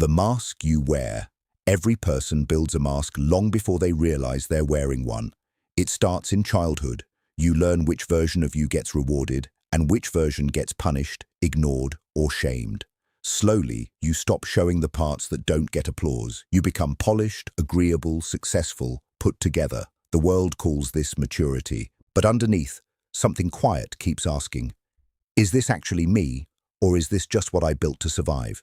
The mask you wear. Every person builds a mask long before they realize they're wearing one. It starts in childhood. You learn which version of you gets rewarded and which version gets punished, ignored, or shamed. Slowly, you stop showing the parts that don't get applause. You become polished, agreeable, successful, put together. The world calls this maturity. But underneath, something quiet keeps asking, is this actually me, or is this just what I built to survive?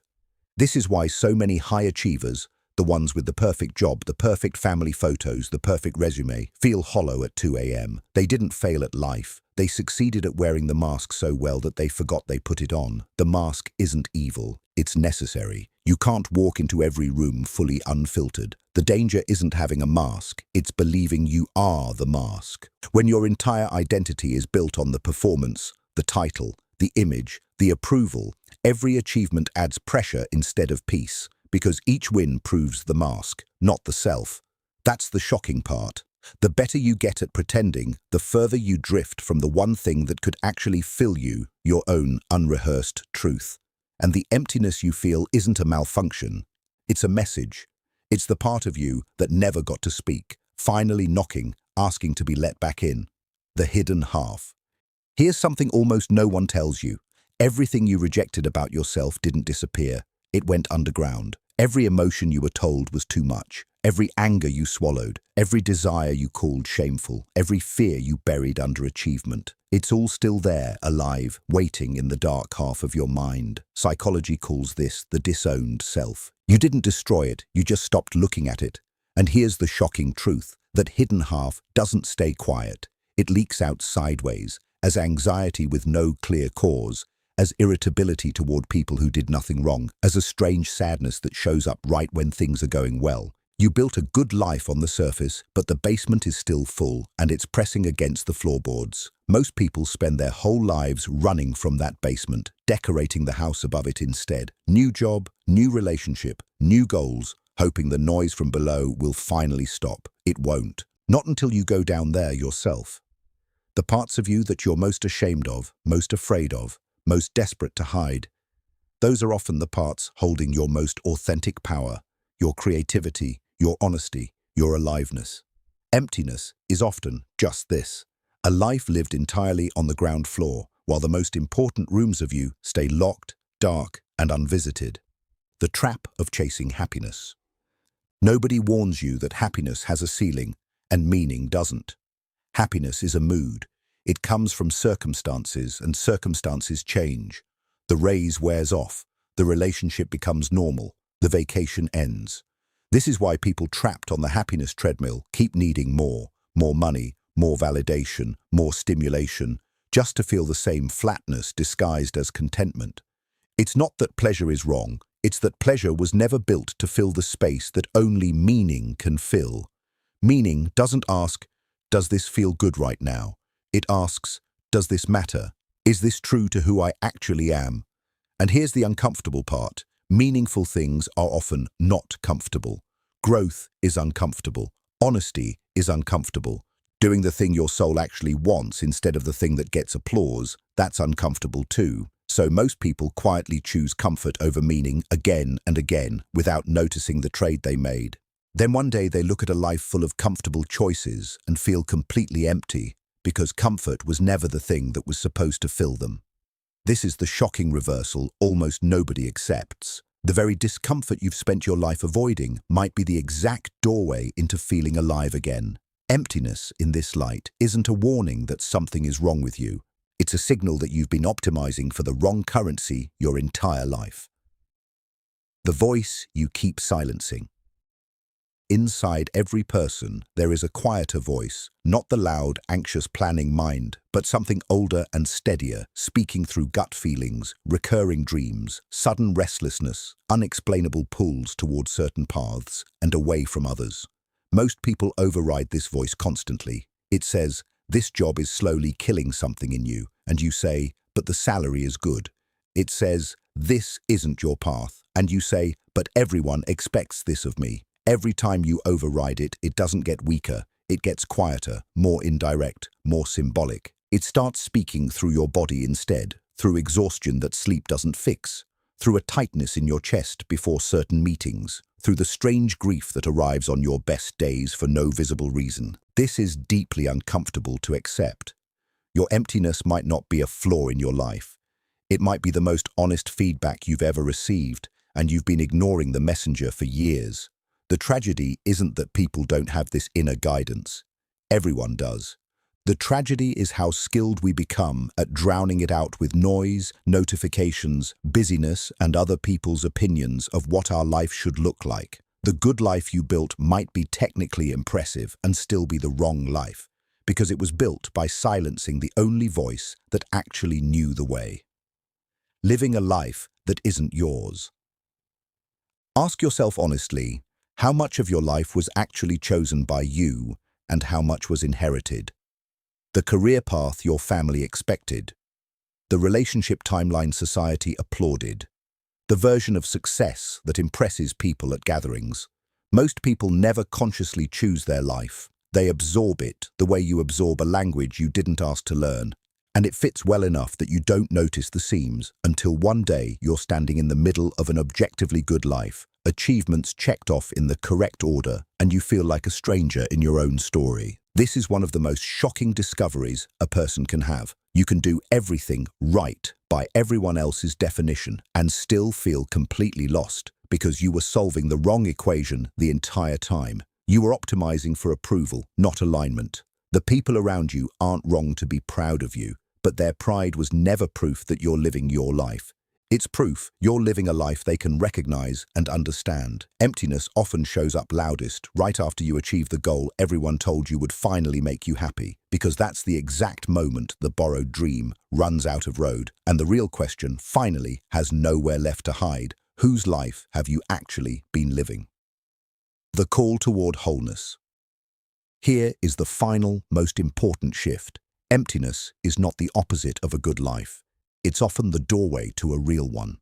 This is why so many high achievers, the ones with the perfect job, the perfect family photos, the perfect resume, feel hollow at 2 a.m. They didn't fail at life. They succeeded at wearing the mask so well that they forgot they put it on. The mask isn't evil. It's necessary. You can't walk into every room fully unfiltered. The danger isn't having a mask. It's believing you are the mask. When your entire identity is built on the performance, the title, the image, the approval, every achievement adds pressure instead of peace, because each win proves the mask, not the self. That's the shocking part. The better you get at pretending, the further you drift from the one thing that could actually fill you, your own unrehearsed truth. And the emptiness you feel isn't a malfunction. It's a message. It's the part of you that never got to speak, finally knocking, asking to be let back in. The hidden half. Here's something almost no one tells you. Everything you rejected about yourself didn't disappear. It went underground. Every emotion you were told was too much. Every anger you swallowed. Every desire you called shameful. Every fear you buried under achievement. It's all still there, alive, waiting in the dark half of your mind. Psychology calls this the disowned self. You didn't destroy it, you just stopped looking at it. And here's the shocking truth, that hidden half doesn't stay quiet. It leaks out sideways, as anxiety with no clear cause, as irritability toward people who did nothing wrong, as a strange sadness that shows up right when things are going well. You built a good life on the surface, but the basement is still full, and it's pressing against the floorboards. Most people spend their whole lives running from that basement, decorating the house above it instead. New job, new relationship, new goals, hoping the noise from below will finally stop. It won't. Not until you go down there yourself. The parts of you that you're most ashamed of, most afraid of, most desperate to hide, those are often the parts holding your most authentic power, your creativity, your honesty, your aliveness. Emptiness is often just this, a life lived entirely on the ground floor, while the most important rooms of you stay locked, dark, and unvisited. The trap of chasing happiness. Nobody warns you that happiness has a ceiling, and meaning doesn't. Happiness is a mood. It comes from circumstances, and circumstances change. The raise wears off, the relationship becomes normal, the vacation ends. This is why people trapped on the happiness treadmill keep needing more money, more validation, more stimulation, just to feel the same flatness disguised as contentment. It's not that pleasure is wrong, it's that pleasure was never built to fill the space that only meaning can fill. Meaning doesn't ask, does this feel good right now? It asks, does this matter? Is this true to who I actually am? And here's the uncomfortable part. Meaningful things are often not comfortable. Growth is uncomfortable. Honesty is uncomfortable. Doing the thing your soul actually wants instead of the thing that gets applause, that's uncomfortable too. So most people quietly choose comfort over meaning again and again without noticing the trade they made. Then one day they look at a life full of comfortable choices and feel completely empty, because comfort was never the thing that was supposed to fill them. This is the shocking reversal almost nobody accepts. The very discomfort you've spent your life avoiding might be the exact doorway into feeling alive again. Emptiness in this light isn't a warning that something is wrong with you. It's a signal that you've been optimizing for the wrong currency your entire life. The voice you keep silencing. Inside every person, there is a quieter voice, not the loud, anxious planning mind, but something older and steadier, speaking through gut feelings, recurring dreams, sudden restlessness, unexplainable pulls toward certain paths and away from others. Most people override this voice constantly. It says, this job is slowly killing something in you, and you say, but the salary is good. It says, this isn't your path, and you say, but everyone expects this of me. Every time you override it, it doesn't get weaker, it gets quieter, more indirect, more symbolic. It starts speaking through your body instead, through exhaustion that sleep doesn't fix, through a tightness in your chest before certain meetings, through the strange grief that arrives on your best days for no visible reason. This is deeply uncomfortable to accept. Your emptiness might not be a flaw in your life. It might be the most honest feedback you've ever received, and you've been ignoring the messenger for years. The tragedy isn't that people don't have this inner guidance. Everyone does. The tragedy is how skilled we become at drowning it out with noise, notifications, busyness, and other people's opinions of what our life should look like. The good life you built might be technically impressive and still be the wrong life, because it was built by silencing the only voice that actually knew the way. Living a life that isn't yours. Ask yourself honestly, how much of your life was actually chosen by you and how much was inherited? The career path your family expected, the relationship timeline society applauded, the version of success that impresses people at gatherings. Most people never consciously choose their life. They absorb it the way you absorb a language you didn't ask to learn, and it fits well enough that you don't notice the seams until one day you're standing in the middle of an objectively good life, achievements checked off in the correct order, and you feel like a stranger in your own story. This is one of the most shocking discoveries a person can have. You can do everything right by everyone else's definition and still feel completely lost because you were solving the wrong equation the entire time. You were optimizing for approval, not alignment. The people around you aren't wrong to be proud of you, but their pride was never proof that you're living your life. It's proof you're living a life they can recognize and understand. Emptiness often shows up loudest right after you achieve the goal everyone told you would finally make you happy, because that's the exact moment the borrowed dream runs out of road, and the real question finally has nowhere left to hide. Whose life have you actually been living? The call toward wholeness. Here is the final, most important shift. Emptiness is not the opposite of a good life. It's often the doorway to a real one.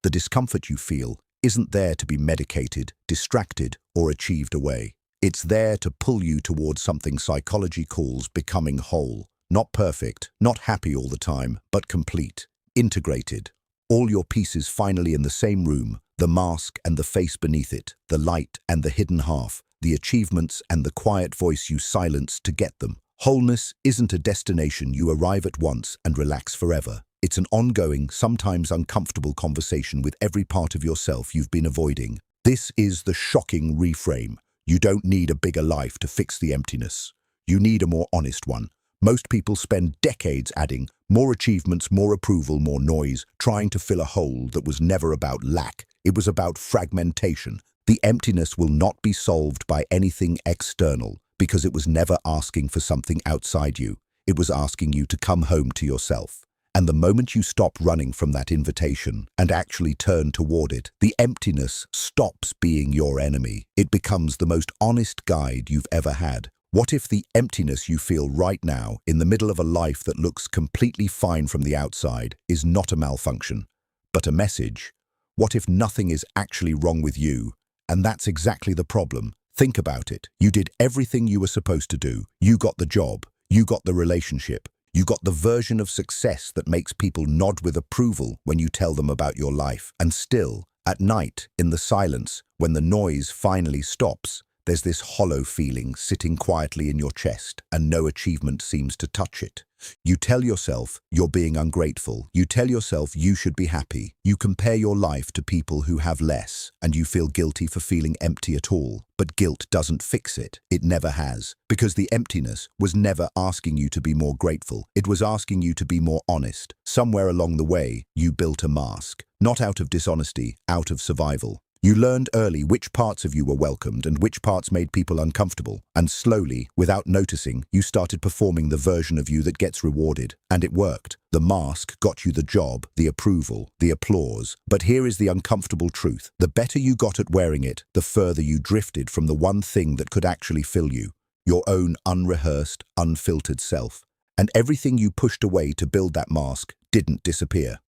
The discomfort you feel isn't there to be medicated, distracted, or achieved away. It's there to pull you towards something psychology calls becoming whole. Not perfect, not happy all the time, but complete, integrated. All your pieces finally in the same room, the mask and the face beneath it, the light and the hidden half, the achievements and the quiet voice you silence to get them. Wholeness isn't a destination you arrive at once and relax forever. It's an ongoing, sometimes uncomfortable conversation with every part of yourself you've been avoiding. This is the shocking reframe. You don't need a bigger life to fix the emptiness. You need a more honest one. Most people spend decades adding more achievements, more approval, more noise, trying to fill a hole that was never about lack. It was about fragmentation. The emptiness will not be solved by anything external because it was never asking for something outside you. It was asking you to come home to yourself. And the moment you stop running from that invitation and actually turn toward it, the emptiness stops being your enemy. It becomes the most honest guide you've ever had. What if the emptiness you feel right now, in the middle of a life that looks completely fine from the outside, is not a malfunction, but a message? What if nothing is actually wrong with you? And that's exactly the problem. Think about it. You did everything you were supposed to do. You got the job. You got the relationship. You got the version of success that makes people nod with approval when you tell them about your life. And still, at night, in the silence, when the noise finally stops, there's this hollow feeling sitting quietly in your chest, and no achievement seems to touch it. You tell yourself you're being ungrateful. You tell yourself you should be happy. You compare your life to people who have less, and you feel guilty for feeling empty at all. But guilt doesn't fix it. It never has. Because the emptiness was never asking you to be more grateful. It was asking you to be more honest. Somewhere along the way, you built a mask. Not out of dishonesty, out of survival. You learned early which parts of you were welcomed and which parts made people uncomfortable. And slowly, without noticing, you started performing the version of you that gets rewarded. And it worked. The mask got you the job, the approval, the applause. But here is the uncomfortable truth. The better you got at wearing it, the further you drifted from the one thing that could actually fill you. Your own unrehearsed, unfiltered self. And everything you pushed away to build that mask didn't disappear.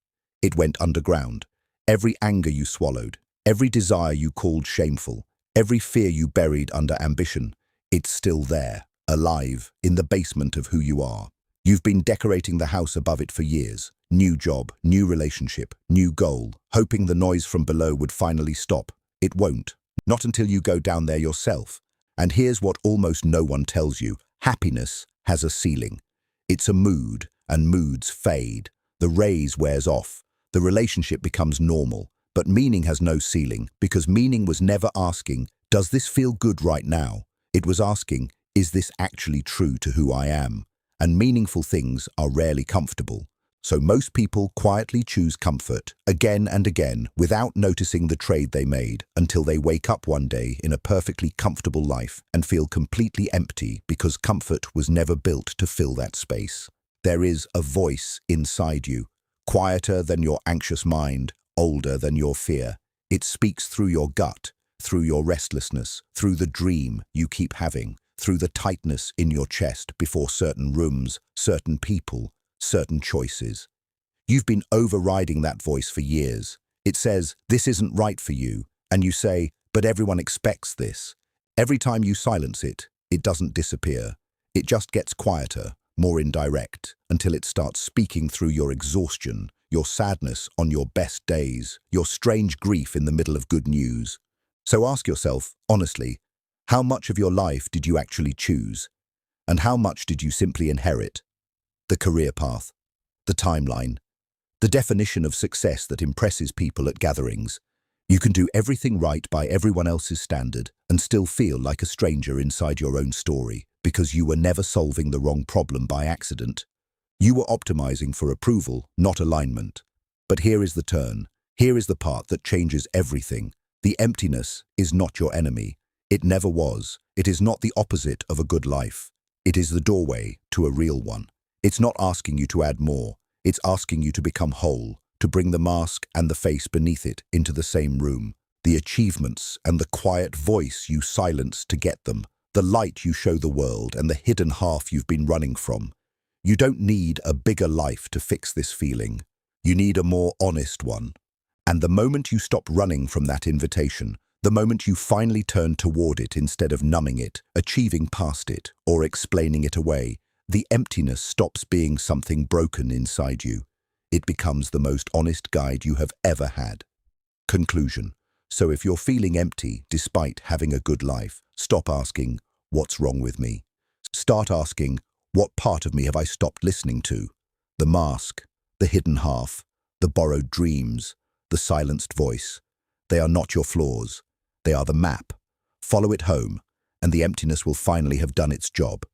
It went underground. Every anger you swallowed, every desire you called shameful, every fear you buried under ambition, it's still there, alive, in the basement of who you are. You've been decorating the house above it for years. New job, new relationship, new goal, hoping the noise from below would finally stop. It won't. Not until you go down there yourself. And here's what almost no one tells you. Happiness has a ceiling. It's a mood, and moods fade. The raise wears off. The relationship becomes normal. But meaning has no ceiling, because meaning was never asking, does this feel good right now? It was asking, is this actually true to who I am? And meaningful things are rarely comfortable. So most people quietly choose comfort again and again without noticing the trade they made until they wake up one day in a perfectly comfortable life and feel completely empty because comfort was never built to fill that space. There is a voice inside you, quieter than your anxious mind, older than your fear. It speaks through your gut, through your restlessness, through the dream you keep having, through the tightness in your chest before certain rooms, certain people, certain choices. You've been overriding that voice for years. It says, this isn't right for you, and you say, but everyone expects this. Every time you silence it, it doesn't disappear. It just gets quieter, more indirect, until it starts speaking through your exhaustion, your sadness on your best days, your strange grief in the middle of good news. So ask yourself, honestly, how much of your life did you actually choose? And how much did you simply inherit? The career path, the timeline, the definition of success that impresses people at gatherings. You can do everything right by everyone else's standard and still feel like a stranger inside your own story because you were never solving the wrong problem by accident. You were optimizing for approval, not alignment. But here is the turn. Here is the part that changes everything. The emptiness is not your enemy. It never was. It is not the opposite of a good life. It is the doorway to a real one. It's not asking you to add more. It's asking you to become whole, to bring the mask and the face beneath it into the same room. The achievements and the quiet voice you silence to get them. The light you show the world and the hidden half you've been running from. You don't need a bigger life to fix this feeling. You need a more honest one. And the moment you stop running from that invitation, the moment you finally turn toward it instead of numbing it, achieving past it, or explaining it away, the emptiness stops being something broken inside you. It becomes the most honest guide you have ever had. Conclusion. So if you're feeling empty despite having a good life, stop asking, what's wrong with me? Start asking, what part of me have I stopped listening to? The mask, the hidden half, the borrowed dreams, the silenced voice. They are not your flaws. They are the map. Follow it home, and the emptiness will finally have done its job.